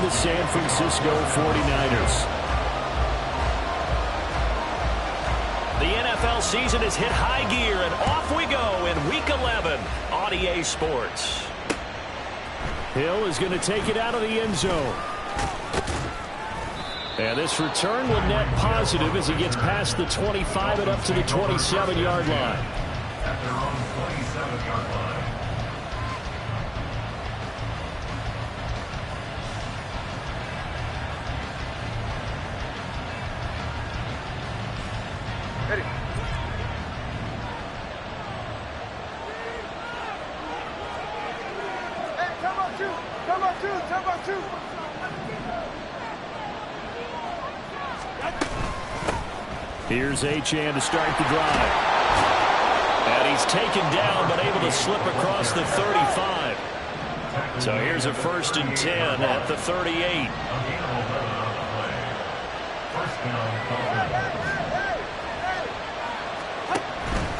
the San Francisco 49ers. The NFL season has hit high gear, and off we go in Week 11 on EA Sports. Hill is going to take it out of the end zone. And this return will net positive as he gets past the 25 and up to the 27-yard line. At their own 27-yard line. Ready. Hey, come on, two. Come on, two. Come on, two. Here's Achane to start the drive. And he's taken down, but able to slip across the 35. So here's a 1st and 10 at the 38.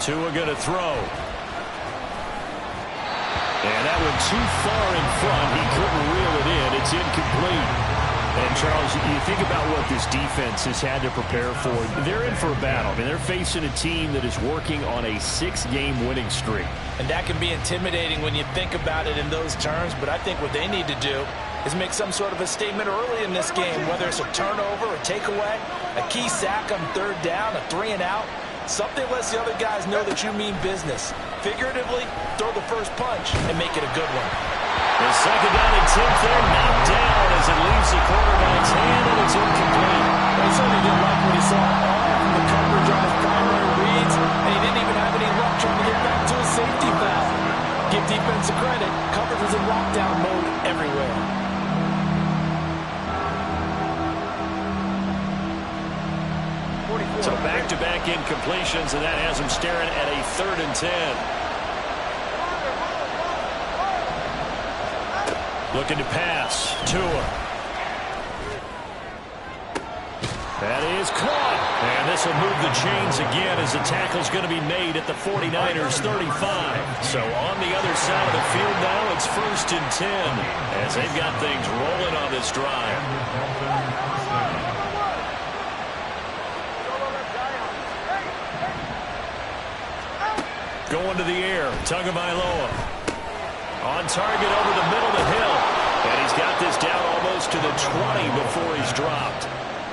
Tua going to throw. And that went too far in front. He couldn't reel it in. It's incomplete. And, Charles, you think about what this defense has had to prepare for. They're in for a battle. I mean, they're facing a team that is working on a 6-game winning streak. And that can be intimidating when you think about it in those terms. But I think what they need to do is make some sort of a statement early in this game, whether it's a turnover, a takeaway, a key sack on 3rd down, a 3-and-out. Something lets the other guys know that you mean business. Figuratively, throw the first punch and make it a good one. The 2nd down and 10th there, knocked down as it leaves the quarterback's hand, and it's incomplete. He certainly didn't like what he saw all from the coverage on his primary reads, and he didn't even have any luck trying to get back to his safety valve. Give defense a credit. Coverage was in lockdown mode everywhere. So back-to-back incompletions, and that has him staring at a 3rd and 10. Looking to pass. Tua. That is caught. And this will move the chains again as the tackle's going to be made at the 49ers 35. So on the other side of the field now, it's 1st and 10 as they've got things rolling on this drive. Going to the air, Tagovailoa. On target over the middle to Hill. And he's got this down almost to the 20 before he's dropped.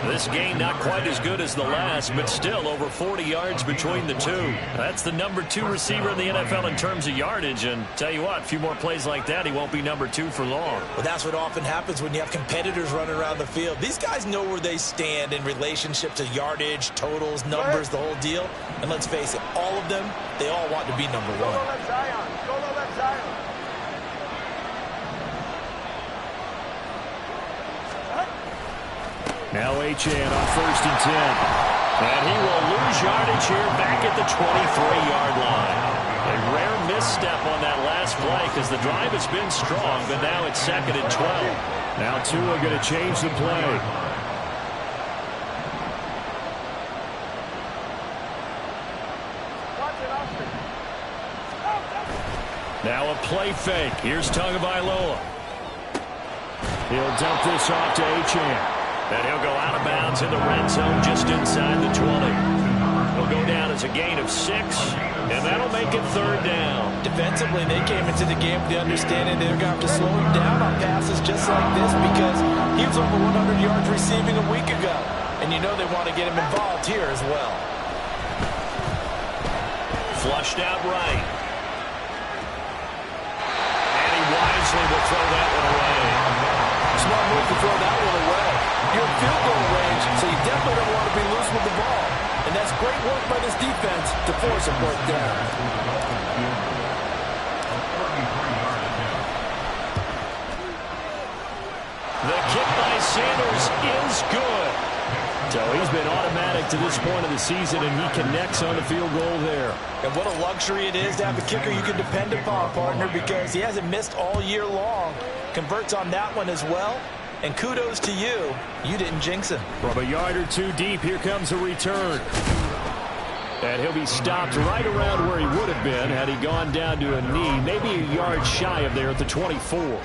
This game not quite as good as the last, but still over 40 yards between the two. That's the number 2 receiver in the NFL in terms of yardage. And tell you what, a few more plays like that, he won't be number 2 for long. Well, that's what often happens when you have competitors running around the field. These guys know where they stand in relationship to yardage, totals, numbers, the whole deal. And let's face it, all of them, they all want to be number 1. Go left Zion. Go left Zion. Now Achane on 1st and 10. And he will lose yardage here back at the 23-yard line. A rare misstep on that last play because the drive has been strong, but now it's 2nd and 12. Now Tua going to change the play. Now a play fake. Here's Tagovailoa. He'll dump this off to Achane. And he'll go out of bounds in the red zone just inside the 20. He'll go down as a gain of 6, and that'll make it 3rd down. Defensively, they came into the game with the understanding they're going to have to slow him down on passes just like this because he was over 100 yards receiving a week ago. And you know they want to get him involved here as well. Flushed out right. And he wisely will throw that one away. Smart move to throw that one away. You're in field goal range, so you definitely don't want to be loose with the ball. And that's great work by this defense to force a 4th down. The kick by Sanders is good. So he's been automatic to this point of the season, and he connects on the field goal there. And what a luxury it is to have a kicker you can depend upon, partner, because he hasn't missed all year long. Converts on that one as well. And kudos to you. You didn't jinx him. From a yard or 2 deep, here comes a return. And he'll be stopped right around where he would have been had he gone down to a knee, maybe a yard shy of there at the 24.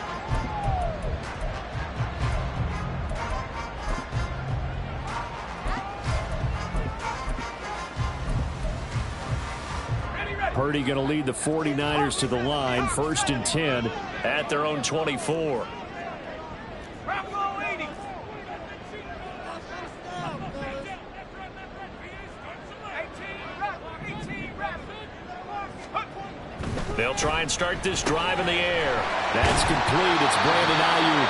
Purdy going to lead the 49ers to the line, 1st and 10 at their own 24. They'll try and start this drive in the air. That's complete. It's Brandon Ayuk.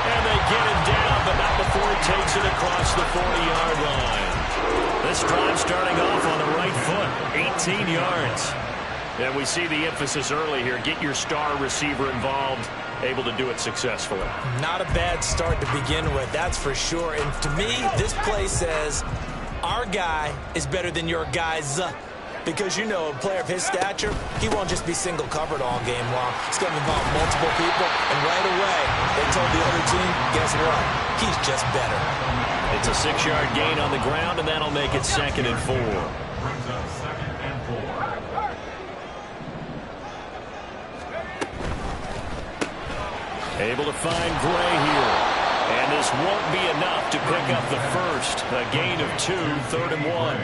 And they get him down, but not before he takes it across the 40-yard line. This drive starting off on the right foot, 18 yards. And we see the emphasis early here. Get your star receiver involved, able to do it successfully. Not a bad start to begin with, that's for sure. And to me, this play says our guy is better than your guys. Because, you know, a player of his stature, he won't just be single covered all game long. It's going to involve multiple people. And right away, they told the other team, guess what? He's just better. It's a 6-yard gain on the ground, and that'll make it 2nd and 4. Brings up 2nd and 4. Able to find Gray here. And this won't be enough to pick up the first. A gain of 2, 3rd and 1.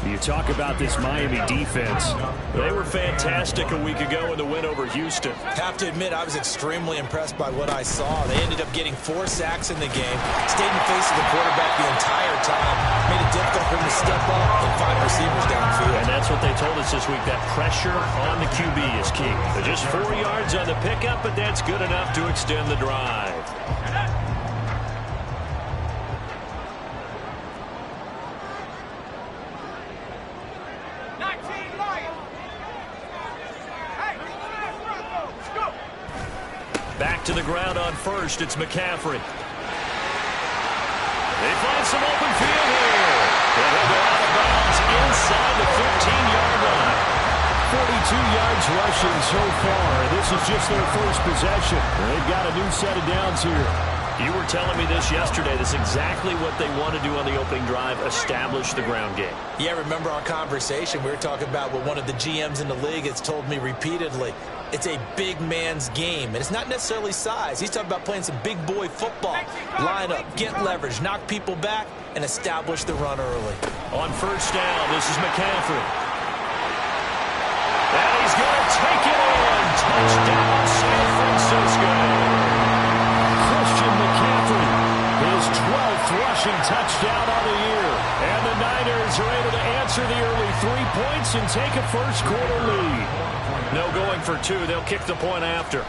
You talk about this Miami defense. They were fantastic a week ago in the win over Houston. Have to admit, I was extremely impressed by what I saw. They ended up getting 4 sacks in the game, stayed in the face of the quarterback the entire time, made it difficult for him to step up and find receivers downfield. And that's what they told us this week, that pressure on the QB is key. Just 4 yards on the pickup, but that's good enough to extend the drive. Back to the ground on first. It's McCaffrey. They find some open field here. And he'll go out of bounds inside the 15-yard line. 42 yards rushing so far. This is just their first possession. They've got a new set of downs here. You were telling me this yesterday. This is exactly what they want to do on the opening drive, establish the ground game. Yeah, remember our conversation? We were talking about what one of the GMs in the league has told me repeatedly. It's a big man's game, and it's not necessarily size. He's talking about playing some big boy football. Line up, get leverage, knock people back, and establish the run early. On first down, this is McCaffrey. And he's going to take it in. Touchdown, San Francisco. Christian McCaffrey, his 12th rushing touchdown on the year. And the Niners are able to answer the early 3 points and take a first-quarter lead. No going for 2. They'll kick the point after.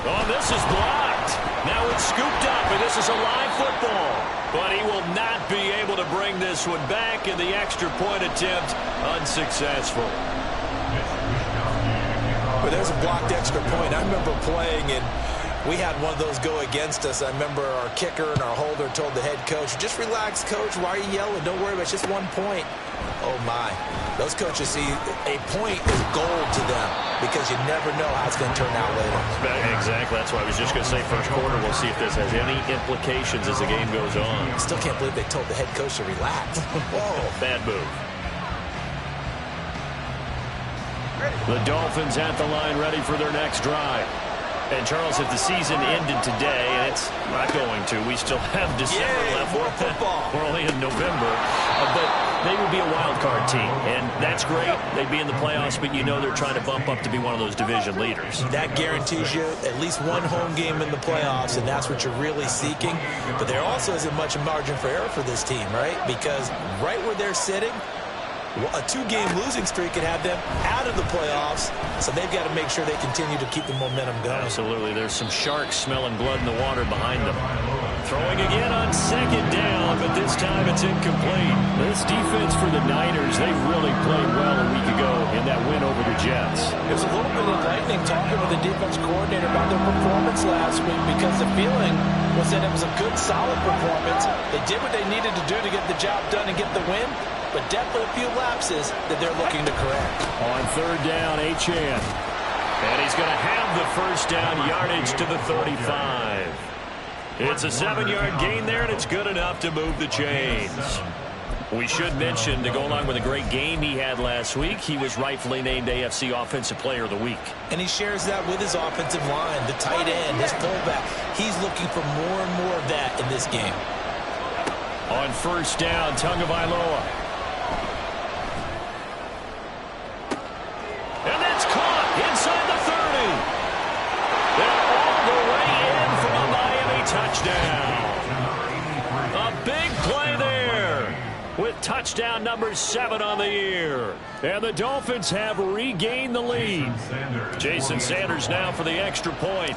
Oh, this is blocked. Now it's scooped up, and this is a live football. But he will not be able to bring this one back, and the extra point attempt unsuccessful. But there's a blocked extra point. I remember playing, and we had one of those go against us. I remember our kicker and our holder told the head coach, just relax, coach. Why are you yelling? Don't worry about it. It's just 1 point. Oh, my. Those coaches see a point is gold to them because you never know how it's going to turn out later. Exactly. That's why I was just going to say first quarter. We'll see if this has any implications as the game goes on. I still can't believe they told the head coach to relax. Whoa, bad move. The Dolphins at the line ready for their next drive. And, Charles, if the season ended today, and it's not going to, we still have December left. More football. We're only in November. But they would be a wild card team, and that's great. They'd be in the playoffs, but you know they're trying to bump up to be one of those division leaders. That guarantees you at least one home game in the playoffs, and that's what you're really seeking. But there also isn't much margin for error for this team, right? Because right where they're sitting, a 2-game losing streak could have them out of the playoffs, so they've got to make sure they continue to keep the momentum going. Absolutely. There's some sharks smelling blood in the water behind them. Throwing again on second down, but this time it's incomplete. This defense for the Niners, they really played well a week ago in that win over the Jets. It was a little bit enlightening talking with the defense coordinator about their performance last week because the feeling was that it was a good, solid performance. They did what they needed to do to get the job done and get the win, but definitely a few lapses that they're looking to correct. On third down, Achane. And he's going to have the first down, yardage to the 35. It's a 7-yard gain there, and it's good enough to move the chains. We should mention, to go along with a great game he had last week, he was rightfully named AFC Offensive Player of the Week. And he shares that with his offensive line, the tight end, his fullback. He's looking for more and more of that in this game. On first down, Tagovailoa. touchdown. A big play there with touchdown number 7 on the year. And the Dolphins have regained the lead. Jason Sanders now for the extra point.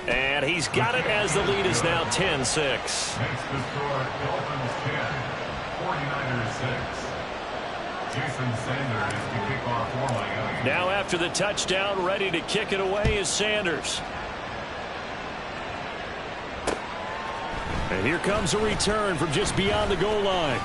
And he's got it as the lead is now 10-6. Makes the score Dolphins 10, 49ers 6. Jason Sanders to kick off for Miami. Now after the touchdown, ready to kick it away is Sanders. And here comes a return from just beyond the goal line.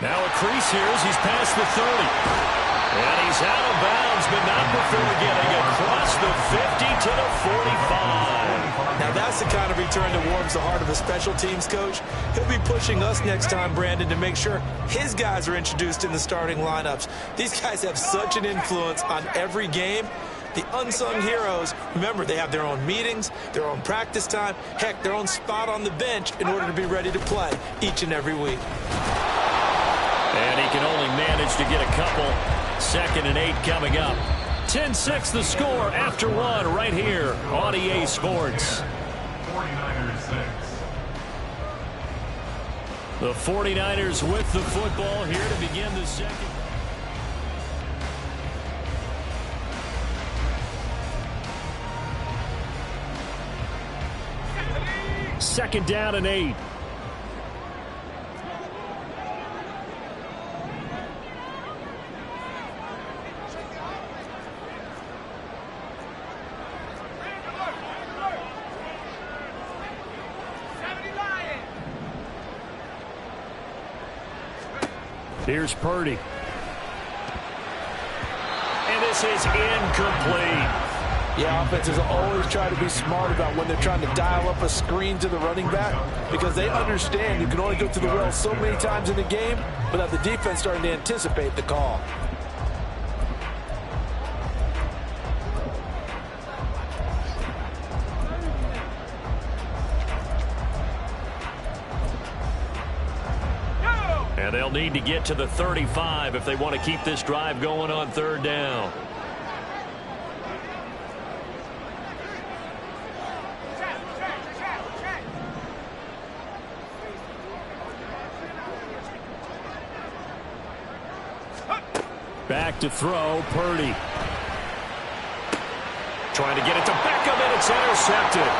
Now a crease here as he's past the 30. And he's out of bounds, but not before getting across the 50 to the 45. Now that's the kind of return that warms the heart of a special teams coach. He'll be pushing us next time, Brandon, to make sure his guys are introduced in the starting lineups. These guys have such an influence on every game. The unsung heroes, remember, they have their own meetings, their own practice time, heck, their own spot on the bench in order to be ready to play each and every week. And he can only manage to get a couple. 2nd and 8 coming up. 10-6 the score after 1 right here on EA Sports. 49ers 6. The 49ers with the football here to begin the second. Second down and 8. Here's Purdy. And this is incomplete. Yeah, offenses always try to be smart about when they're trying to dial up a screen to the running back because they understand you can only go to the well so many times in the game without the defense starting to anticipate the call. And they'll need to get to the 35 if they want to keep this drive going on 3rd down. Back to throw, Purdy. Trying to get it to Beckham, and it's intercepted.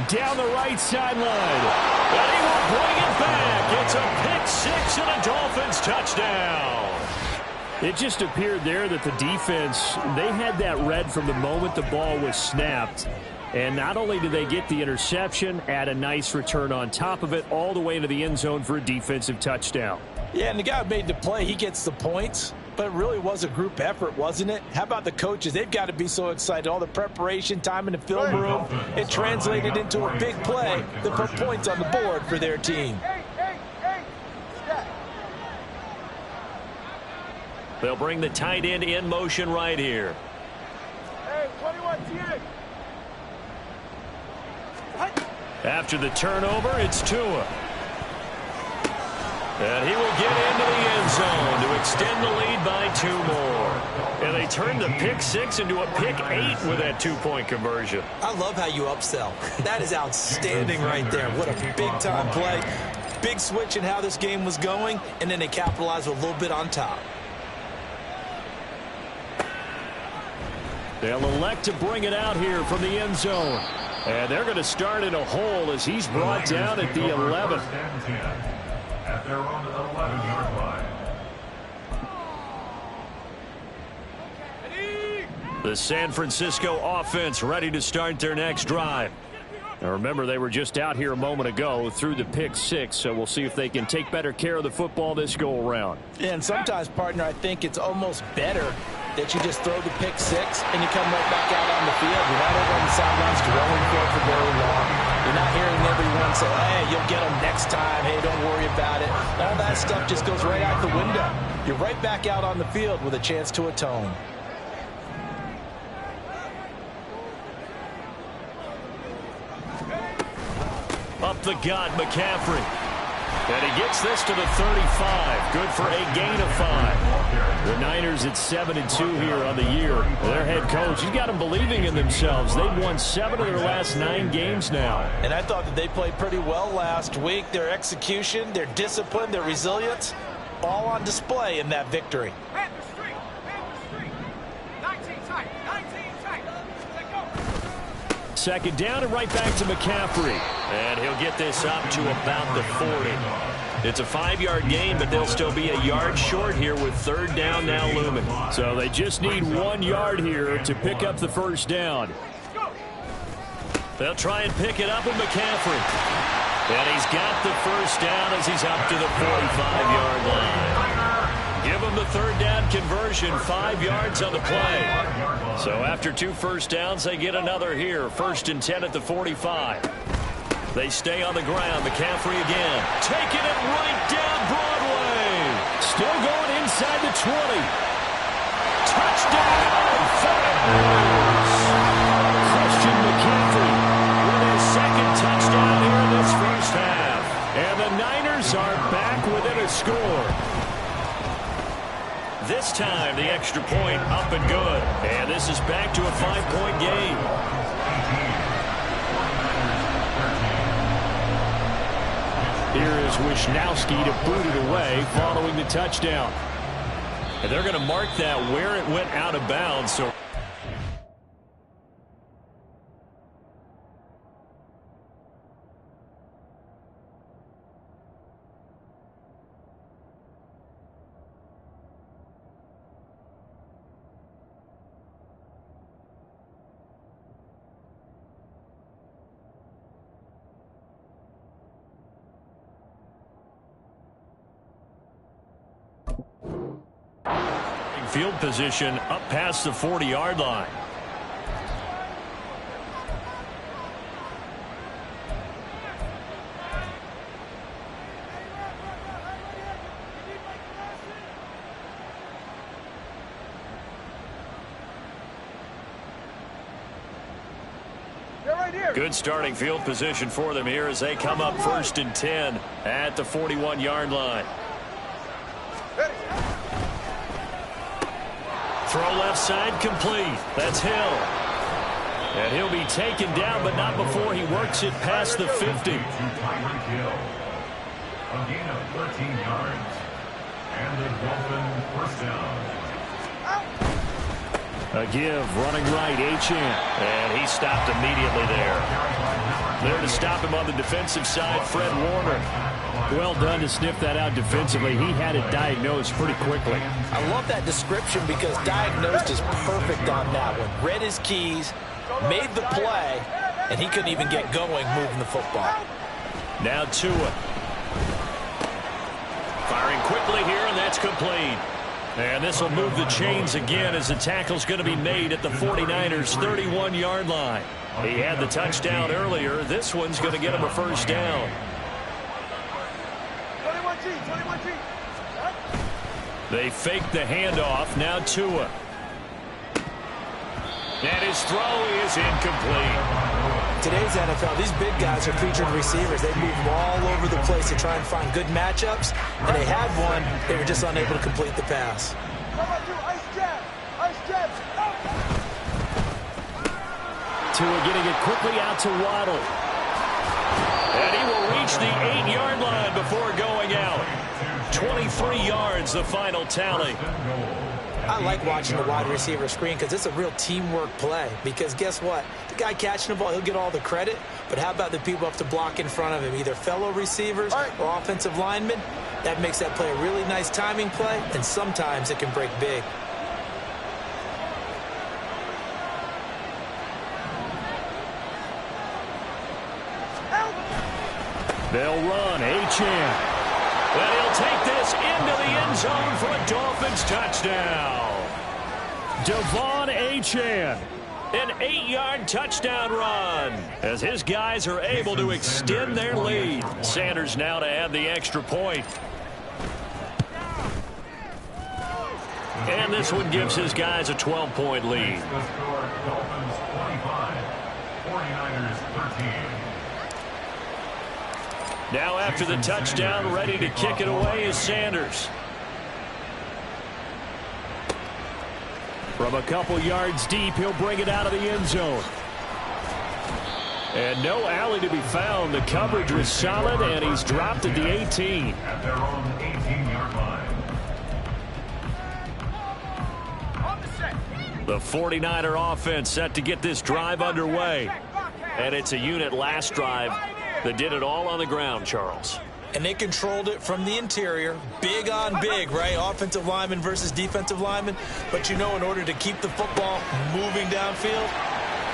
Down the right sideline. And he will bring it back. It's a pick 6 and a Dolphins touchdown. It just appeared there that the defense, they had that read from the moment the ball was snapped. And not only did they get the interception, add a nice return on top of it, all the way into the end zone for a defensive touchdown. Yeah, and the guy who made the play, he gets the points. But it really was a group effort, wasn't it? How about the coaches? They've got to be so excited. All the preparation time in the film room, it translated into a big play that put points on the board for their team. They'll bring the tight end in motion right here. Hey, 21 TA. After the turnover, it's Tua. And he will get into the end zone to extend the lead by 2 more. And they turned the pick 6 into a pick 8 with that 2-point conversion. I love how you upsell. That is outstanding right there. What a big-time play. Big switch in how this game was going, and then they capitalized with a little bit on top. They'll elect to bring it out here from the end zone. And they're going to start in a hole as he's brought down at the 11. At their own 11-yard line. The San Francisco offense ready to start their next drive. Now remember, they were just out here a moment ago through the pick 6, so we'll see if they can take better care of the football this go around. Yeah, and sometimes, partner, I think it's almost better that you just throw the pick 6 and you come right back out on the field. You're not over on the sidelines dwelling for very long. You're not hearing everyone say, hey, you'll get them next time. Hey, don't worry about it. All that stuff just goes right out the window. You're right back out on the field with a chance to atone. Up the gut, McCaffrey. And he gets this to the 35. Good for a gain of 5. The Niners at 7-2 here on the year. Their head coach, he's got them believing in themselves. They've won 7 of their last 9 games now. And I thought that they played pretty well last week. Their execution, their discipline, their resilience, all on display in that victory. Man the street. 19 tight. 19 tight. Let go. Second down and right back to McCaffrey. And he'll get this up to about the 40. It's a 5-yard gain, but they'll still be a yard short here with third down now looming. So they just need 1 yard here to pick up the first down. They'll try and pick it up with McCaffrey. And he's got the first down as he's up to the 45-yard line. Give him the third down conversion, 5 yards on the play. So after 2 first downs, they get another here. 1st and 10 at the 45. They stay on the ground. McCaffrey again. Taking it right down Broadway. Still going inside the 20. Touchdown! Christian McCaffrey with his second touchdown here in this first half. And the Niners are back within a score. This time, the extra point up and good. And this is back to a 5-point game. Here is Wisnowski to boot it away following the touchdown. And they're going to mark that where it went out of bounds. So field position up past the 40-yard line. Good starting field position for them here as they come up 1st and 10 at the 41-yard line. Throw left side complete. That's Hill. And he'll be taken down, but not before he works it past the 50. A gain of 13 yards. And the Dolphins first down. A give, running right, Achane. And he stopped immediately there. There to stop him on the defensive side, Fred Warner. Well done to sniff that out defensively. He had it diagnosed pretty quickly. I love that description because diagnosed is perfect on that one. Read his keys, made the play, and he couldn't even get going moving the football. Now Tua. Firing quickly here, and that's complete. And this will move the chains again as the tackle's going to be made at the 49ers' 31-yard line. He had the touchdown earlier. This one's going to get him a first down. 21G. They fake the handoff. Now Tua. And his throw is incomplete. Today's NFL, these big guys are featured receivers. They move all over the place to try and find good matchups. And they had one. They were just unable to complete the pass. Tua getting it quickly out to Waddle. And he will reach the 8-yard line before going out. 23 yards, the final tally. I like watching the wide receiver screen because it's a real teamwork play. Because guess what? The guy catching the ball, he'll get all the credit. But how about the people up to block in front of him? Either fellow receivers or offensive linemen. That makes that play a really nice timing play. And sometimes it can break big. They'll run. Achane. And he'll take this into the end zone for a Dolphins touchdown. Devon Achane. An 8-yard touchdown run as his guys are able to extend their lead. Sanders now to add the extra point. And this one gives his guys a 12-point lead. The score, Dolphins 25, 49ers 13. Now after the touchdown, ready to kick it away is Sanders. From a couple yards deep, he'll bring it out of the end zone. And no alley to be found. The coverage was solid, and he's dropped at the 18. At their own 18-yard line. On the set. The 49er offense set to get this drive underway. And it's a unit last drive that did it all on the ground, Charles. And they controlled it from the interior, big on big, right? Offensive lineman versus defensive lineman. But you know, in order to keep the football moving downfield,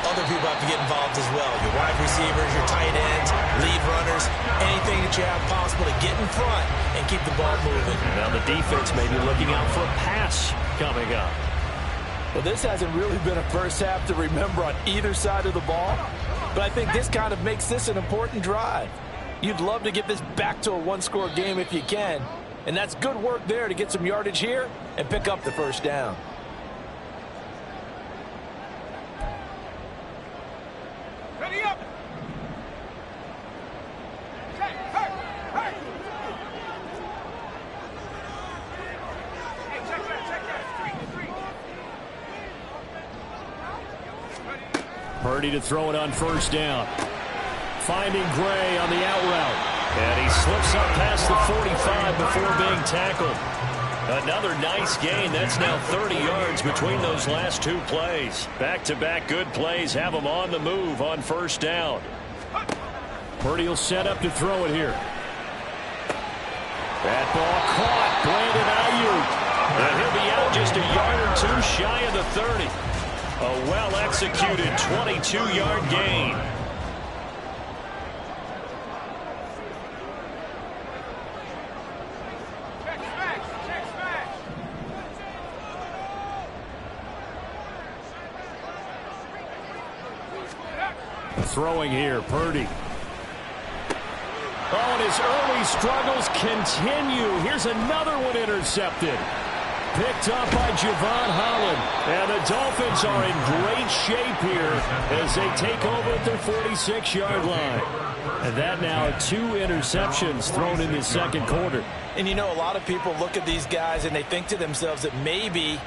other people have to get involved as well. Your wide receivers, your tight ends, lead runners, anything that you have possible to get in front and keep the ball moving. Now the defense may be looking out for a pass coming up. Well, this hasn't really been a first half to remember on either side of the ball. But I think this kind of makes this an important drive. You'd love to get this back to a one-score game if you can. And that's good work there to get some yardage here and pick up the first down. Ready up. Check. Hurt. Hey, check that. Three. Purdy to throw it on first down. Finding Gray on the out route. And he slips up past the 45 before being tackled. Another nice gain. That's now 30 yards between those last two plays. Back-to-back good plays have him on the move on first down. Purdy will set up to throw it here. That ball caught. Brandon Ayuk. And he'll be out just a yard or two shy of the 30. A well-executed 22-yard gain. Throwing here, Purdy. Oh, and his early struggles continue. Here's another one intercepted. Picked up by Javon Holland. And the Dolphins are in great shape here as they take over at their 46-yard line. And that now 2 interceptions thrown in the second quarter. And you know, a lot of people look at these guys and they think to themselves that maybe,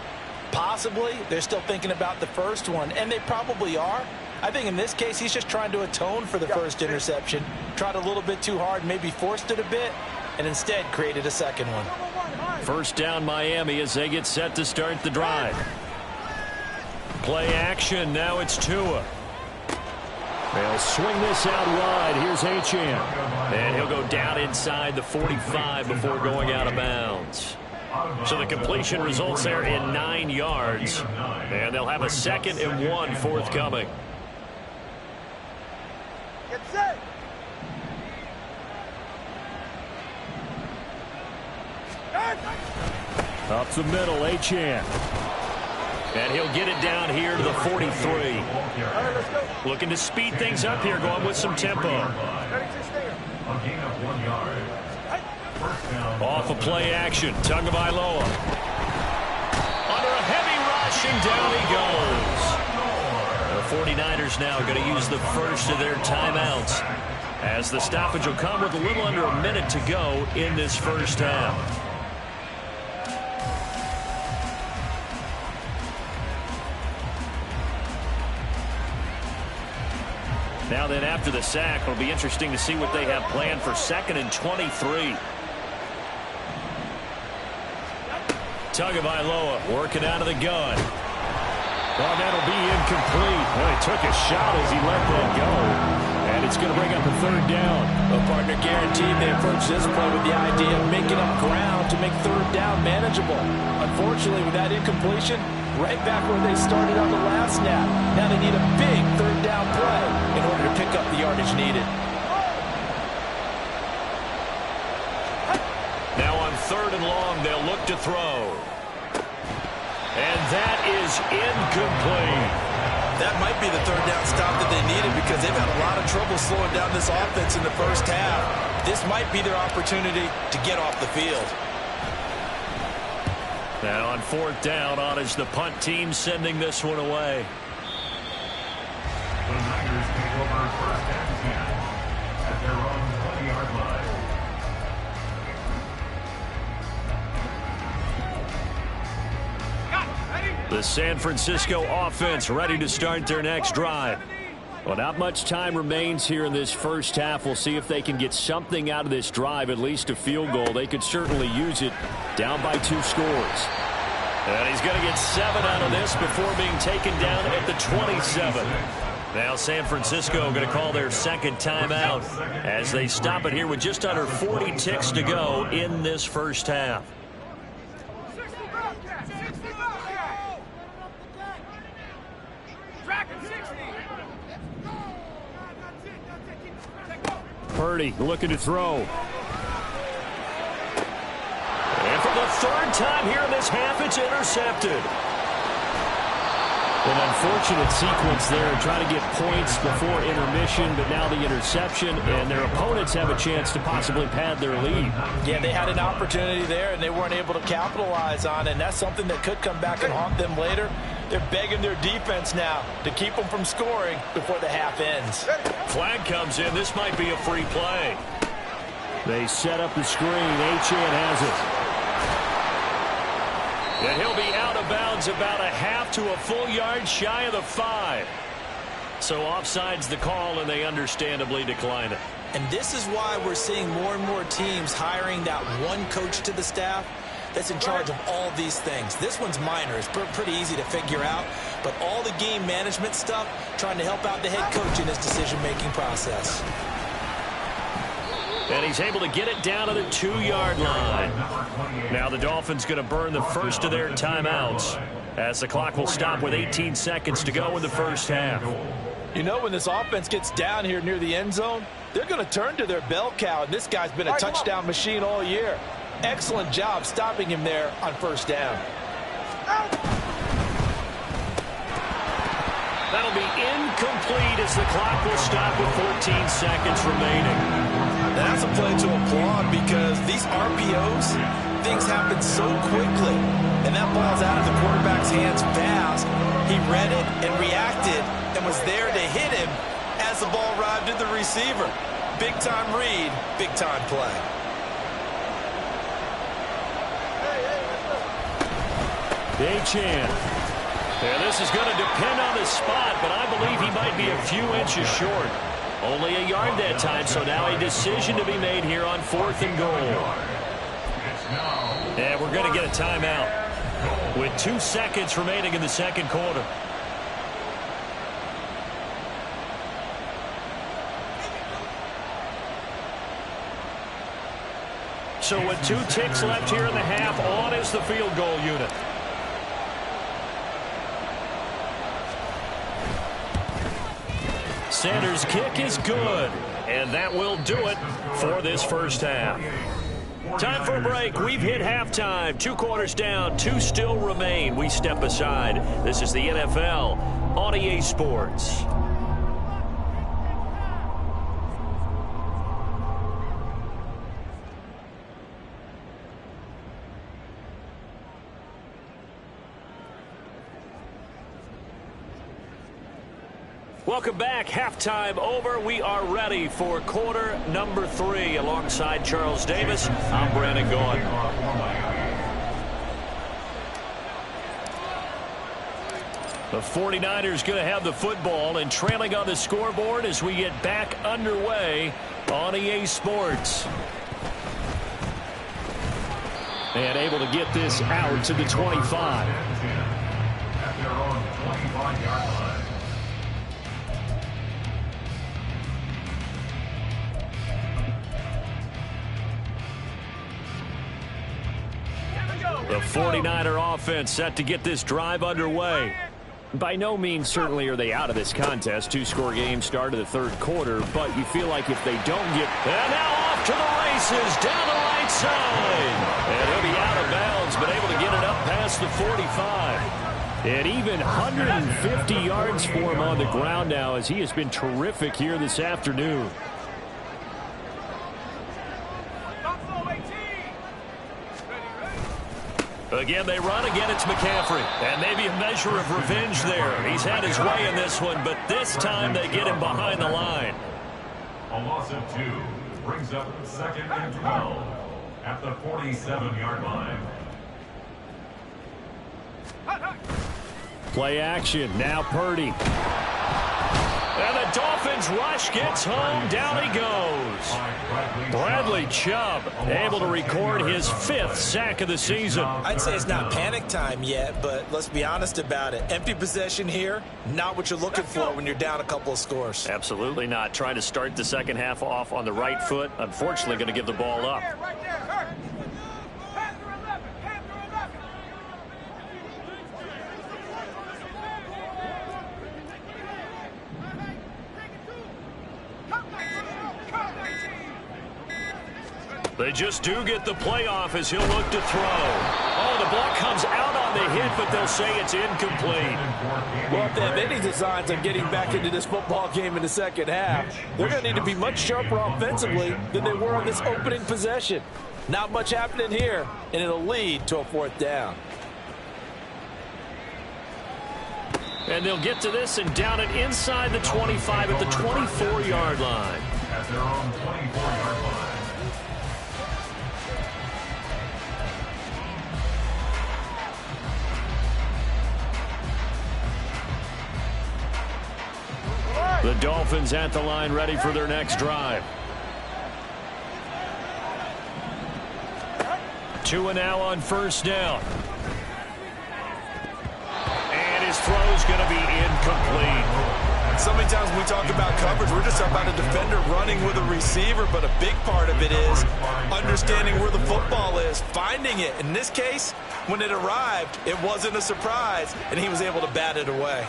possibly, they're still thinking about the first one. And they probably are. I think in this case, he's just trying to atone for the first interception. Tried a little bit too hard, maybe forced it a bit, and instead created a second one. First down Miami as they get set to start the drive. Play action. Now it's Tua. They'll swing this out wide. Here's Achane. And he'll go down inside the 45 before going out of bounds. So the completion results there in 9 yards. And they'll have a 2nd and 1 forthcoming. Get set. Up the middle, Achane. And he'll get it down here to the 43. All right, let's go. Looking to speed things up here, going with some tempo. A gain of 1 yard. First down. Off a play action, Tagovailoa. Under a heavy rush, and down he goes. The 49ers now going to use the first of their timeouts, as the stoppage will come with a little under a minute to go in this first half. Now then, after the sack, it'll be interesting to see what they have planned for 2nd and 23. Tagovailoa working out of the gun. Well, that'll be incomplete. Well, he took a shot as he let that go. And it's going to bring up a 3rd down. Well, partner, guaranteed they approach this play with the idea of making up ground to make 3rd down manageable. Unfortunately, with that incompletion, right back where they started on the last snap. Now they need a big 3rd down play in order to pick up the yardage needed. Now on 3rd and long, they'll look to throw. And that is incomplete. That might be the 3rd down stop that they needed, because they've had a lot of trouble slowing down this offense in the first half. This might be their opportunity to get off the field. Now on 4th down, on is the punt team sending this one away. The Niners take over 1st and 10 at their own 20-yard line. The San Francisco offense ready to start their next drive. Well, not much time remains here in this first half. We'll see if they can get something out of this drive, at least a field goal. They could certainly use it down by 2 scores. And he's going to get 7 out of this before being taken down at the 27. Now San Francisco going to call their second timeout as they stop it here with just under 40 ticks to go in this first half. Purdy looking to throw. And for the 3rd time here in this half, it's intercepted. An unfortunate sequence there, trying to get points before intermission, but now the interception, and their opponents have a chance to possibly pad their lead. Yeah, they had an opportunity there, and they weren't able to capitalize on it, and that's something that could come back and haunt them later. They're begging their defense now to keep them from scoring before the half ends. Flag comes in. This might be a free play. They set up the screen. Achane has it. And he'll be out of bounds about a half to a full yard shy of the 5. So offside's the call, and they understandably decline it. And this is why we're seeing more and more teams hiring that one coach to the staff that's in charge of all these things. This one's minor. It's pretty easy to figure out. But all the game management stuff, trying to help out the head coach in his decision-making process. And he's able to get it down to the 2-yard line. Now the Dolphins going to burn the first of their timeouts as the clock will stop with 18 seconds to go in the first half. You know, when this offense gets down here near the end zone, they're going to turn to their bell cow, and this guy's been a touchdown machine all year. Excellent job stopping him there on first down. That'll be incomplete as the clock will stop with 14 seconds remaining. Now that's a play to applaud because these RPOs, things happen so quickly. And that ball's out of the quarterback's hands fast. He read it and reacted and was there to hit him as the ball arrived at the receiver. Big-time read, big-time play. Achane. And this is going to depend on the spot, but I believe he might be a few inches short. Only a yard that time, so now a decision to be made here on 4th and goal. And we're going to get a timeout with 2 seconds remaining in the second quarter. So with 2 ticks left here in the half, on is the field goal unit. Sanders' kick is good, and that will do it for this first half. Time for a break. We've hit halftime. 2 quarters down, 2 still remain. We step aside. This is the NFL on EA Sports. Welcome back. Halftime over. We are ready for quarter number 3. Alongside Charles Davis, I'm Brandon Gaughan. The 49ers going to have the football and trailing on the scoreboard as we get back underway on EA Sports. And able to get this out to the 25. At their own 25-yard line. The 49er offense set to get this drive underway. By no means certainly are they out of this contest. 2-score game start of the 3rd quarter, but you feel like if they don't get... And now off to the races down the right side. And he'll be out of bounds, but able to get it up past the 45. And even 150 yards for him on the ground now as he has been terrific here this afternoon. Again, they run. Again, it's McCaffrey. And maybe a measure of revenge there. He's had his way in this one, but this time they get him behind the line. A loss of 2 brings up 2nd and 12 at the 47-yard line. Play action. Now Purdy. And the Dolphins rush gets home. Down he goes. Bradley Chubb able to record his 5th sack of the season. I'd say it's not panic time yet, but let's be honest about it. Empty possession here, not what you're looking for when you're down a couple of scores. Absolutely not. Trying to start the second half off on the right foot. Unfortunately, going to give the ball up. Right there, hurt. Panther 11, Panther 11. They just do get the playoff as he'll look to throw. Oh, the ball comes out on the hit, but they'll say it's incomplete. Well, if they have any designs on getting back into this football game in the second half, they're going to need to be much sharper offensively than they were on this opening possession. Not much happening here, and it'll lead to a 4th down. And they'll get to this and down it inside the 25 at the 24-yard line. At their own 24-yard line. The Dolphins at the line ready for their next drive. Tua now on 1st down. And his throw's going to be incomplete. So many times when we talk about coverage, we're just talking about a defender running with a receiver, but a big part of it is understanding where the football is, finding it. In this case, when it arrived, it wasn't a surprise, and he was able to bat it away.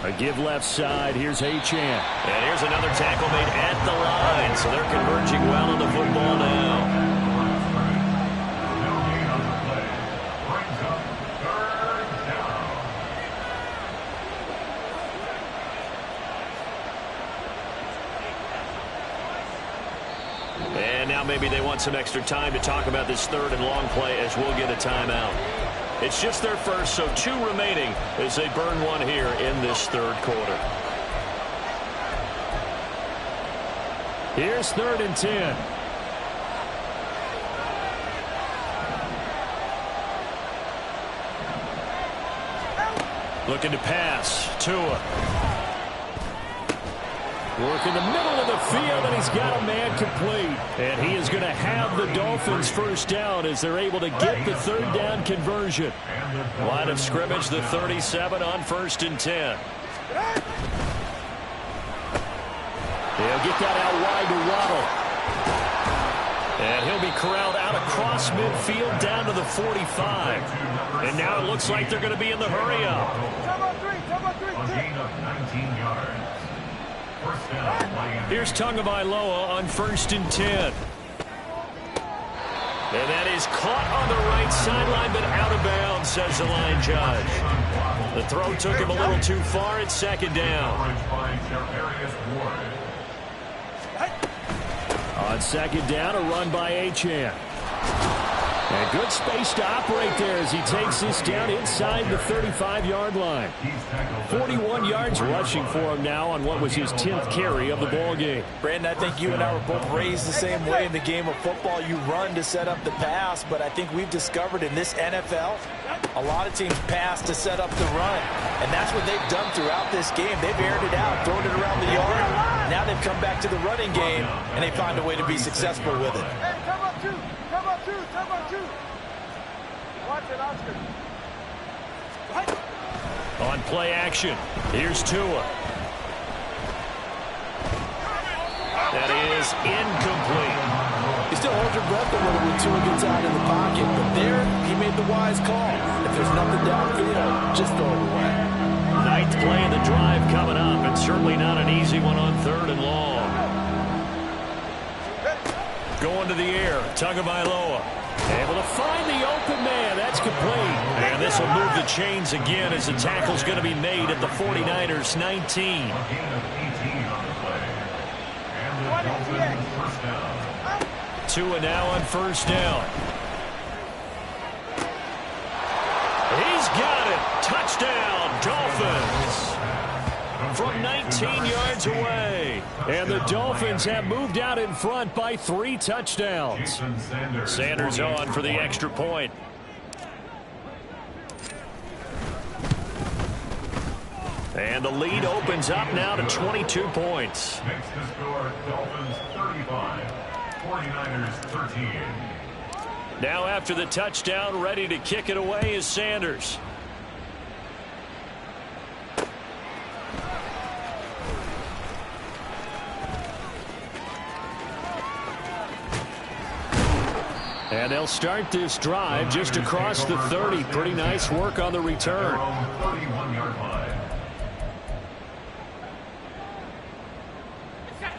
A give left side. Here's Achane. And here's another tackle made at the line. So they're converging well on the football now. No gain on the play. Brings up 3rd down. And now maybe they want some extra time to talk about this 3rd and long play as we'll get a timeout. It's just their first, so 2 remaining as they burn one here in this 3rd quarter. Here's 3rd and 10. Looking to pass. Tua. Work in the middle of the field, and he's got a man complete. And he is going to have the Dolphins 1st down as they're able to get the 3rd down conversion. Line of scrimmage, the 37 on 1st and 10. They'll get that out wide to Waddle. And he'll be corralled out across midfield down to the 45. And now it looks like they're going to be in the hurry-up. A gain of 19 yards. Here's Tagovailoa on 1st and 10. And that is caught on the right sideline, but out of bounds, says the line judge. The throw took him a little too far. It's 2nd down. On 2nd down, a run by Achane. And good space to operate there as he takes this down inside the 35-yard line. 41 yards rushing for him now on what was his 10th carry of the ball game. Brandon, I think you and I were both raised the same way in the game of football. You run to set up the pass, but I think we've discovered in this NFL, a lot of teams pass to set up the run. And that's what they've done throughout this game. They've aired it out, thrown it around the yard. Now they've come back to the running game, and they find a way to be successful with it. Hey, come up 2. Come up 2. Come up 2. Watch it, Oscar. On play action, here's Tua. That is incomplete. You still hold your breath a little when Tua gets out in the pocket, but there he made the wise call. If there's nothing downfield, just throw it away. 9th play of the drive coming up, and certainly not an easy one on 3rd and long. Going to the air, Tagovailoa. Able to find the open man. That's complete. And this will move the chains again as the tackle's going to be made at the 49ers 19. Tua now on 1st down. He's got it. Touchdown, Dolphins. From 19 yards away. And the Dolphins have moved out in front by 3 touchdowns. Sanders on for the extra point. And the lead opens up now to 22 points. Makes the score Dolphins 35, 49ers 13. Now after the touchdown, ready to kick it away is Sanders. And they'll start this drive just across the 30. Pretty nice work on the return. 31-yard line.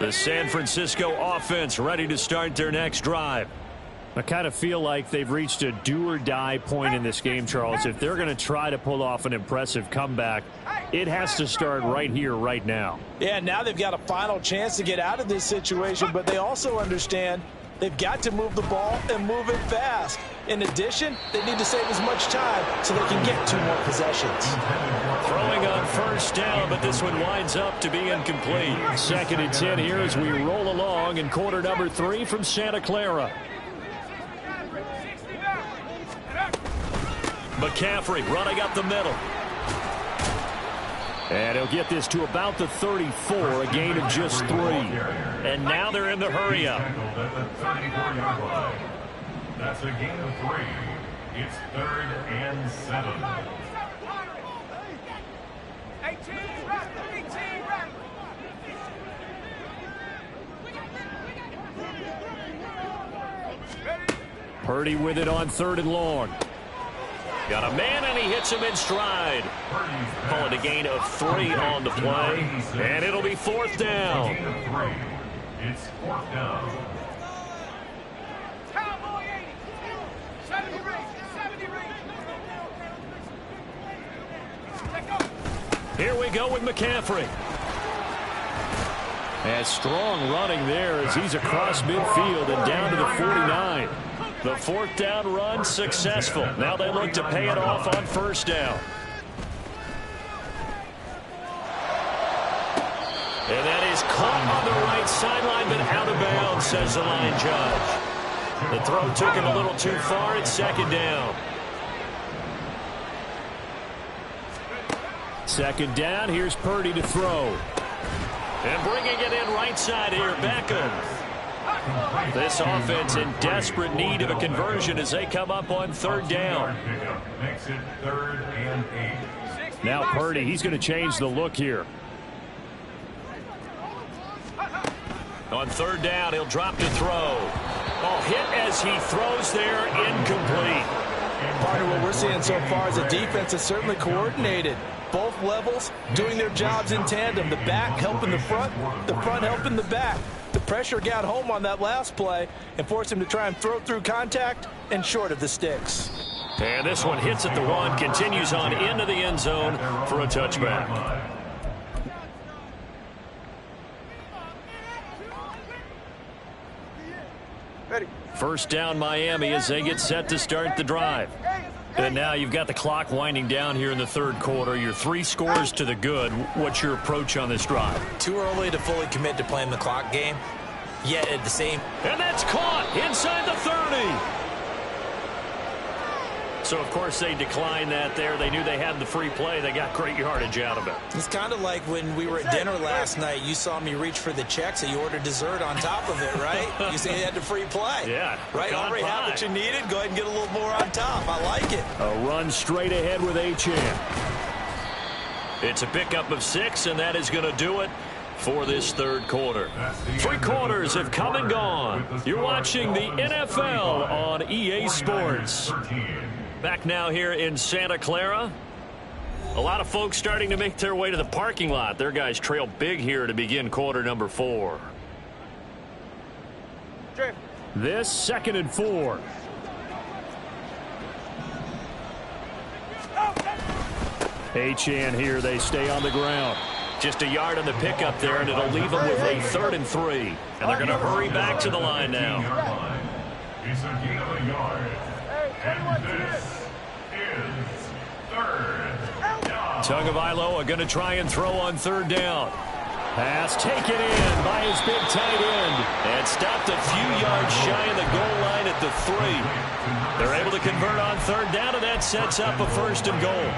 The San Francisco offense ready to start their next drive. I kind of feel like they've reached a do-or-die point in this game, Charles. If they're going to try to pull off an impressive comeback, it has to start right here, right now. Yeah, now they've got a final chance to get out of this situation, but they also understand they've got to move the ball and move it fast. In addition, they need to save as much time so they can get 2 more possessions. Throwing on first down, but this one winds up to be incomplete. 2nd and 10 here as we roll along in quarter number 3 from Santa Clara. McCaffrey running up the middle. And he'll get this to about the 34, a gain of just 3. And now they're in the hurry up. That's a gain of 3. It's 3rd and 7. 18 run. Purdy with it on 3rd and long. Got a man, and he hits him in stride. Call it a gain of 3 on the play, and it'll be 4th down. It's 4th down. Cowboy 80. 70 rings. Let go. Here we go with McCaffrey. And strong running there as he's across midfield and down to the 49. The 4th down run successful. Now they look to pay it off on 1st down. And that is caught on the right sideline, but out of bounds, says the line judge. The throw took him a little too far. It's 2nd down. 2nd down. Here's Purdy to throw. And bringing it in right side here, Beckham. This offense in desperate need of a conversion as they come up on 3rd down. Makes it 3rd and 8. Now Purdy, he's going to change the look here. On 3rd down, he'll drop to throw. Oh, hit as he throws there, incomplete. Partner, what we're seeing so far is the defense is certainly coordinated. Both levels doing their jobs in tandem. The back helping the front helping the back. The pressure got home on that last play and forced him to try and throw through contact and short of the sticks. And this one hits at the 1, continues on into the end zone for a touchback. Ready. 1st down Miami as they get set to start the drive. And now you've got the clock winding down here in the 3rd quarter. You're 3 scores to the good. What's your approach on this drive? Too early to fully commit to playing the clock game, yet at the same. And that's caught inside the 30. So, of course, they declined that there. They knew they had the free play. They got great yardage out of it. It's kind of like when we were at dinner last night. You saw me reach for the check, so you ordered dessert on top of it, right? You say you had the free play. Yeah. Right? Already had what you needed. Go ahead and get a little more on top. I like it. A run straight ahead with Achane. It's a pickup of 6, and that is going to do it for this 3rd quarter. 3 quarters have come and gone. You're watching the NFL on EA Sports. Back now here in Santa Clara. A lot of folks starting to make their way to the parking lot. Their guys trail big here to begin quarter number 4. This 2nd and 4. Achane here. They stay on the ground. Just a yard on the pickup there, and it'll leave them with a 3rd and 3. And they're going to hurry back to the line now. It's a gain of a yard. And this is 3rd down. Tagovailoa going to try and throw on 3rd down. Pass taken in by his big tight end. And stopped a few yards shy of the goal line at the 3. They're able to convert on 3rd down, and that sets up a 1st and goal.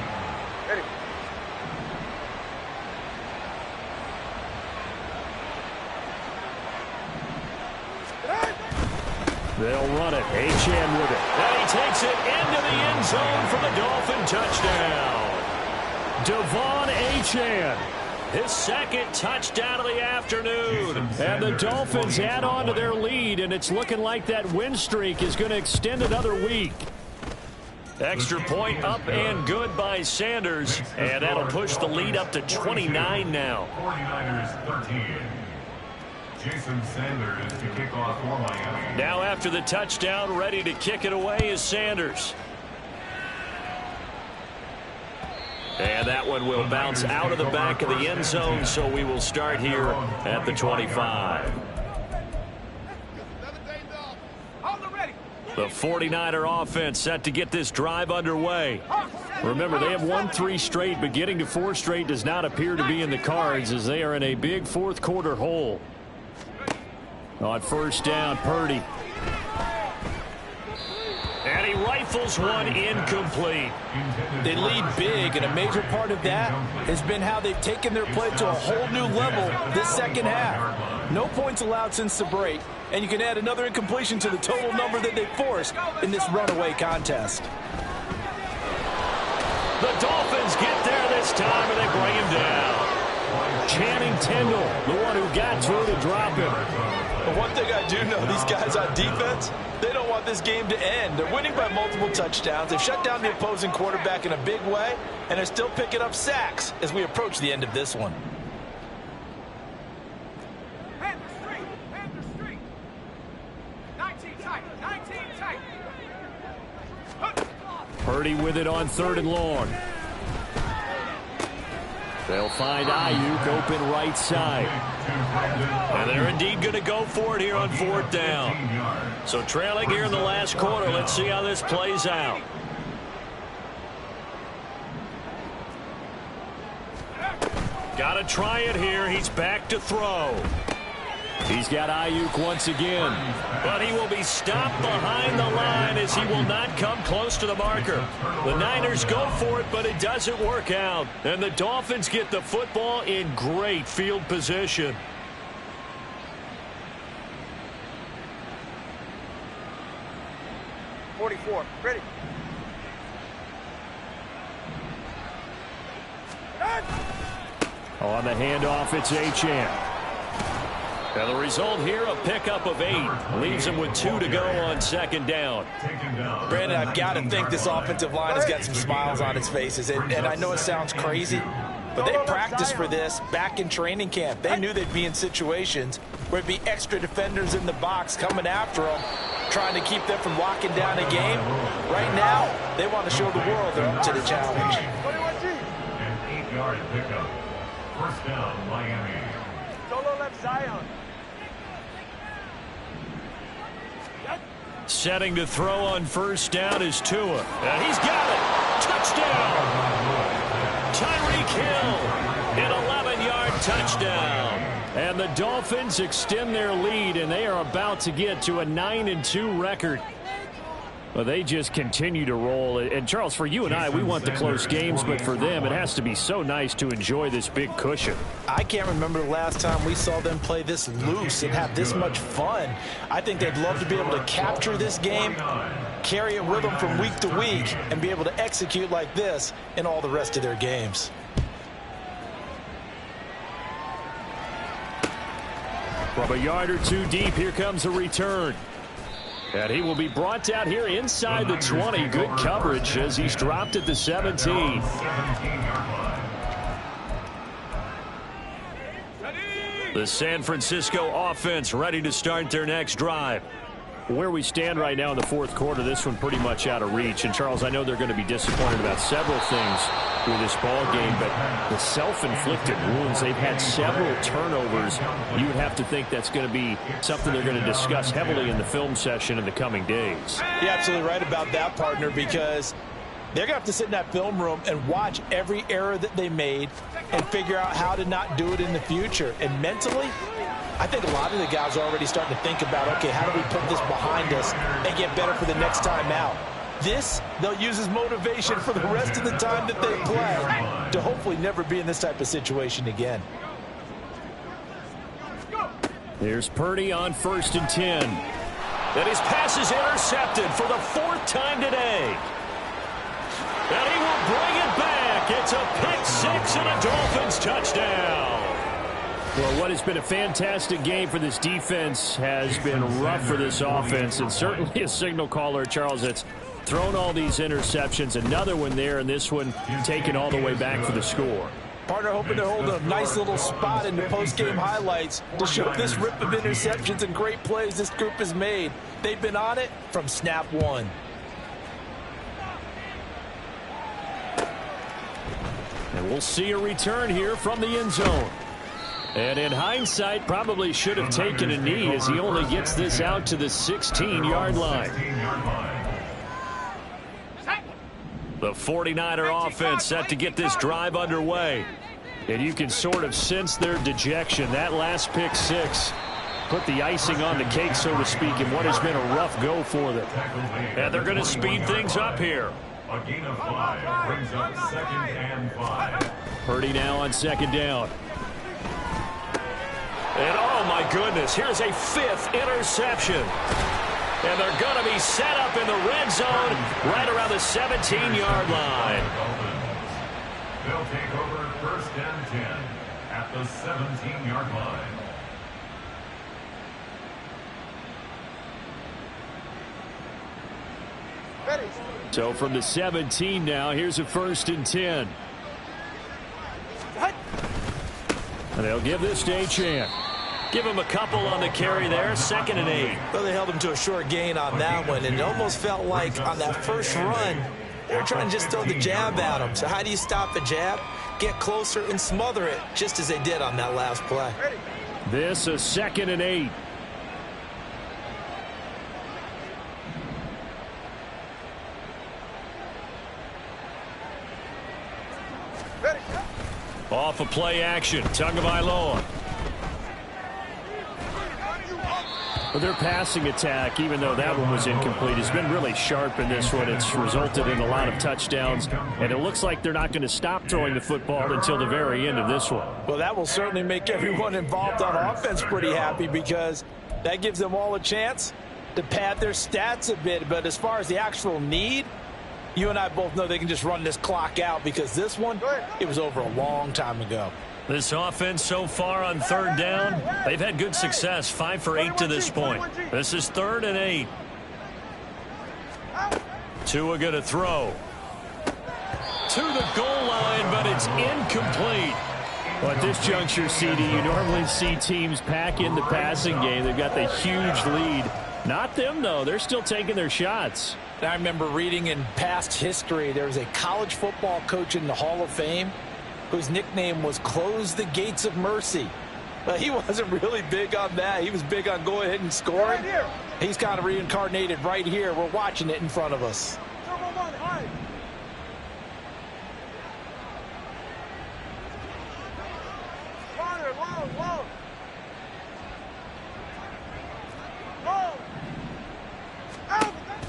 They'll run it. Achane with it. And he takes it into the end zone for the Dolphin touchdown. Devon Achane. His second touchdown of the afternoon. And the Dolphins add on to their lead, and it's looking like that win streak is going to extend another week. Extra point up and good by Sanders. And that'll push the lead up to 29 now. 49ers 13. Jason Sanders to kick off for Miami. Now after the touchdown, ready to kick it away is Sanders. And that one will bounce out of the back of the end zone, so we will start here at the 25. The 49er offense set to get this drive underway. Remember, they have won 3 straight, but getting to 4 straight does not appear to be in the cards as they are in a big fourth quarter hole. On first down, Purdy. And he rifles one incomplete. They lead big, and a major part of that has been how they've taken their play to a whole new level this second half. No points allowed since the break, and you can add another incompletion to the total number that they forced in this runaway contest. The Dolphins get there this time, and they bring him down. Channing Tindall, the one who got through to drop him. But one thing I do know, these guys on defense, they don't want this game to end. They're winning by multiple touchdowns. They've shut down the opposing quarterback in a big way, and they're still picking up sacks as we approach the end of this one. Street. 19 tight. Purdy with it on 3rd and long. They'll find Ayuk open right side. And they're indeed going to go for it here on 4th down. So trailing here in the last quarter. Let's see how this plays out. Got to try it here. He's back to throw. He's got Ayuk once again. But he will be stopped behind the line as he will not come close to the marker. The Niners go for it, but it doesn't work out. And the Dolphins get the football in great field position. Ready. On the handoff, it's Achane. And the result here, a pickup of 8. Leaves him with 2 to go on 2nd down. Brandon, I've got to think this offensive line has got some smiles on its faces. And I know it sounds crazy, but they practiced for this back in training camp. They knew they'd be in situations where it'd be extra defenders in the box coming after them, trying to keep them from locking down a game. Right now, they want to show the world they're up to the challenge. An 8-yard pickup. First down, Miami. Solo left Zion. Setting to throw on first down is Tua. And he's got it. Touchdown. Tyreek Hill. An 11-yard touchdown. And the Dolphins extend their lead, and they are about to get to a 9-2 record. Well, they just continue to roll. And, Charles, for you and I, we want the close games, but for them, it has to be so nice to enjoy this big cushion. I can't remember the last time we saw them play this loose and have this much fun. I think they'd love to be able to capture this game, carry it with them from week to week, and be able to execute like this in all the rest of their games. From a yard or two deep, here comes a return. And he will be brought down here inside the 20. Good coverage as he's dropped at the 17. The San Francisco offense ready to start their next drive. Where we stand right now in the fourth quarter, this one pretty much out of reach. And, Charles, I know they're going to be disappointed about several things with this ball game, but the self-inflicted wounds, they've had several turnovers. You would have to think that's going to be something they're going to discuss heavily in the film session in the coming days. You're absolutely right about that, partner, because they're going to have to sit in that film room and watch every error that they made and figure out how to not do it in the future. And mentally, I think a lot of the guys are already starting to think about, okay, how do we put this behind us and get better for the next time out? This, they'll use as motivation for the rest of the time that they play to hopefully never be in this type of situation again. Here's Purdy on 1st and 10. And his pass is intercepted for the 4th time today. And he will bring it back. It's a pick-6 and a Dolphins touchdown. Well, what has been a fantastic game for this defense has been rough for this offense, and certainly a signal caller, Charles, that's thrown all these interceptions. Another one there, and this one taken all the way back for the score. Partner hoping to hold a nice little spot in the post-game highlights to show this rip of interceptions and great plays this group has made. They've been on it from snap one. And we'll see a return here from the end zone. And in hindsight, probably should have taken a knee as he only gets this out to the 16-yard line. The 49er offense set to get this drive underway. And you can sort of sense their dejection. That last pick-6 put the icing on the cake, so to speak, in what has been a rough go for them. And they're going to speed things up here. A gain of 5 brings up 2nd and 5. Purdy now on 2nd down. And oh my goodness, here's a 5th interception. And they're going to be set up in the red zone right around the 17-yard line. They'll take over 1st and 10 at the 17-yard line. So from the 17 now, here's a 1st and 10. And they'll give this to Achane. Give him a couple on the carry there, 2nd and 8. Well, they held him to a short gain on that one, and it almost felt like on that first run, they were trying to just throw the jab at him. So how do you stop the jab? Get closer and smother it, just as they did on that last play. This a 2nd and 8. Off of play action, Tagovailoa. Well, their passing attack, even though that one was incomplete, has been really sharp in this one. It's resulted in a lot of touchdowns, and it looks like they're not going to stop throwing the football until the very end of this one. Well, that will certainly make everyone involved on offense pretty happy, because that gives them all a chance to pad their stats a bit. But as far as the actual need, you and I both know they can just run this clock out, because this one, it was over a long time ago. This offense so far on 3rd down, they've had good success, 5 for 8 to this point. This is 3rd and 8. Tua going to throw to the goal line, but it's incomplete. Well, at this juncture, CD, you normally see teams pack in the passing game. They've got the huge lead. Not them, though. They're still taking their shots. I remember reading in past history, there was a college football coach in the Hall of Fame whose nickname was Close the Gates of Mercy. But he wasn't really big on that. He was big on go ahead and scoring. He's kind of reincarnated right here. We're watching it in front of us.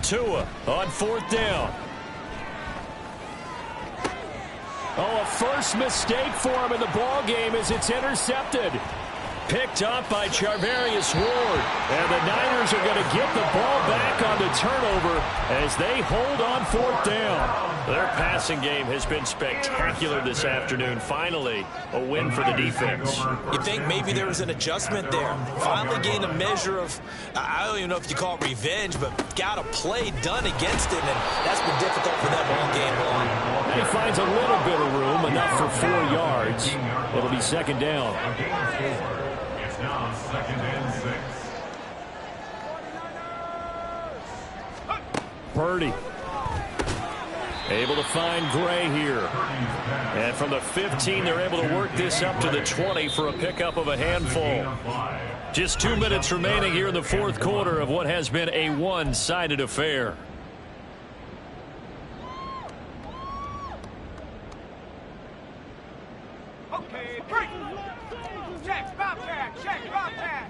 Tua on 4th down. Oh, a first mistake for him in the ball game as it's intercepted. Picked up by Charvarius Ward. And the Niners are going to get the ball back on the turnover as they hold on 4th down. Their passing game has been spectacular this afternoon. Finally, a win for the defense. You think maybe there was an adjustment there. Finally gained a measure of, I don't even know if you call it revenge, but got a play done against him, and that's been difficult for them all game long. And he finds a little bit of room, enough for 4 yards. It'll be 2nd down. It's now 2nd and 6. Purdy able to find Gray here. And from the 15, they're able to work this up to the 20 for a pickup of a handful. Just 2 minutes remaining here in the 4th quarter of what has been a one-sided affair. Okay, break. Check, bobcat, check, bobcat.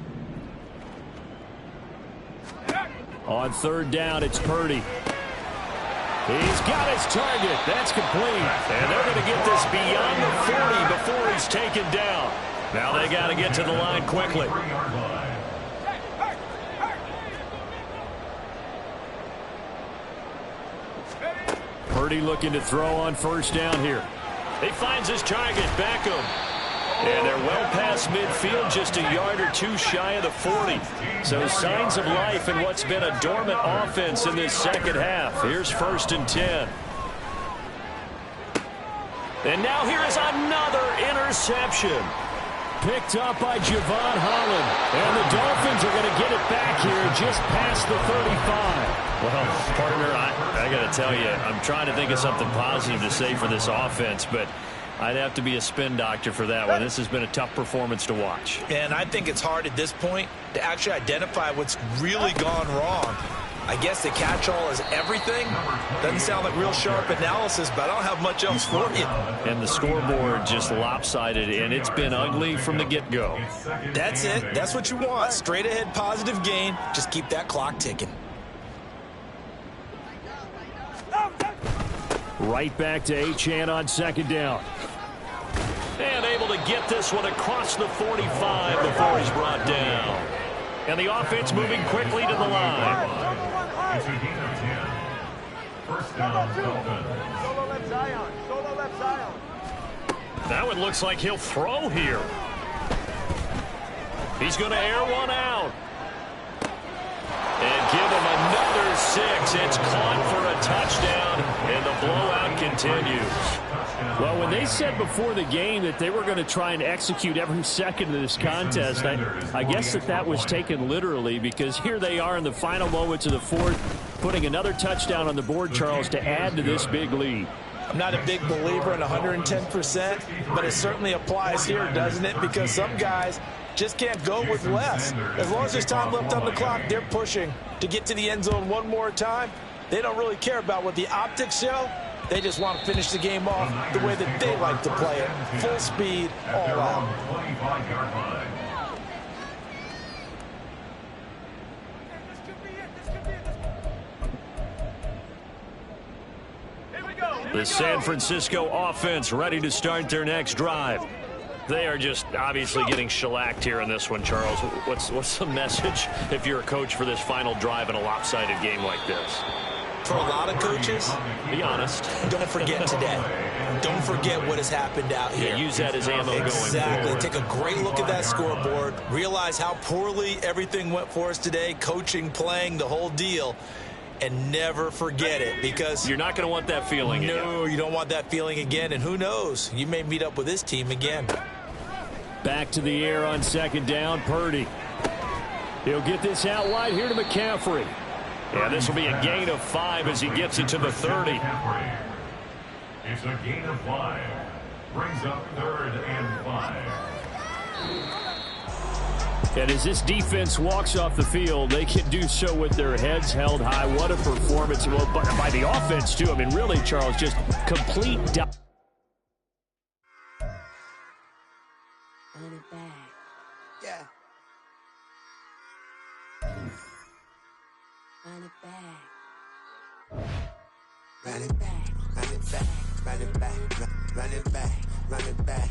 On 3rd down, it's Purdy. He's got his target. That's complete. And they're going to get this beyond the 40 before he's taken down. Now they got to get to the line quickly. Purdy looking to throw on first down here. He finds his target, Beckham. And they're well past midfield, just a yard or two shy of the 40. So signs of life in what's been a dormant offense in this second half. Here's 1st and 10. And now here is another interception. Picked up by Javon Holland. And the Dolphins are going to get it back here just past the 35. Well, partner, I got to tell you, I'm trying to think of something positive to say for this offense, but I'd have to be a spin doctor for that one. This has been a tough performance to watch. And I think it's hard at this point to actually identify what's really gone wrong. I guess the catch-all is everything. Doesn't sound like real sharp analysis, but I don't have much else for you. And the scoreboard just lopsided, and it's been ugly from the get-go. That's it. That's what you want. Straight ahead, positive gain. Just keep that clock ticking. Right back to Achane on 2nd down. And able to get this one across the 45 before he's brought down. And the offense moving quickly to the line. It's a gain of 10. First down, Dolphins. Solo left Zion. Solo left Zion. That one looks like he'll throw here. He's going to air one out. And give him another 6. It's caught for a touchdown, and the blowout continues. Well, when they said before the game that they were going to try and execute every second of this contest, I guess that was taken literally, because here they are in the final moments of the 4th, putting another touchdown on the board, Charles, to add to this big lead. I'm not a big believer in 110%, but it certainly applies here, doesn't it? Because some guys just can't go with less. As long as there's time left on the clock, they're pushing to get to the end zone one more time. They don't really care about what the optics show. They just want to finish the game off the way that they like to play it. Full speed, all out. 25-yard line. This could be it. This could be it. Here we go. The San Francisco offense ready to start their next drive. They are just obviously getting shellacked here in this one, Charles. What's the message if you're a coach for this final drive in a lopsided game like this? For a lot of coaches, Be honest. don't forget today. Don't forget what has happened out here. Yeah, use that as ammo going Exactly. forward. Take a great look at that scoreboard. Realize how poorly everything went for us today. Coaching, playing, the whole deal. And never forget it, because You're not going to want that feeling again. no, you don't want that feeling again. And who knows? You may meet up with this team again. Back to the air on 2nd down, Purdy. He'll get this out wide here to McCaffrey. Yeah, this will be a gain of 5 as he gets it to the 30. It's a gain of 5. Brings up 3rd and 5. And as this defense walks off the field, they can do so with their heads held high. What a performance. Well, by the offense, too. I mean, really, Charles, just complete Run it back. Yeah. Run it back. Run it back. Run it back. Run it back. Run it back. Run it back.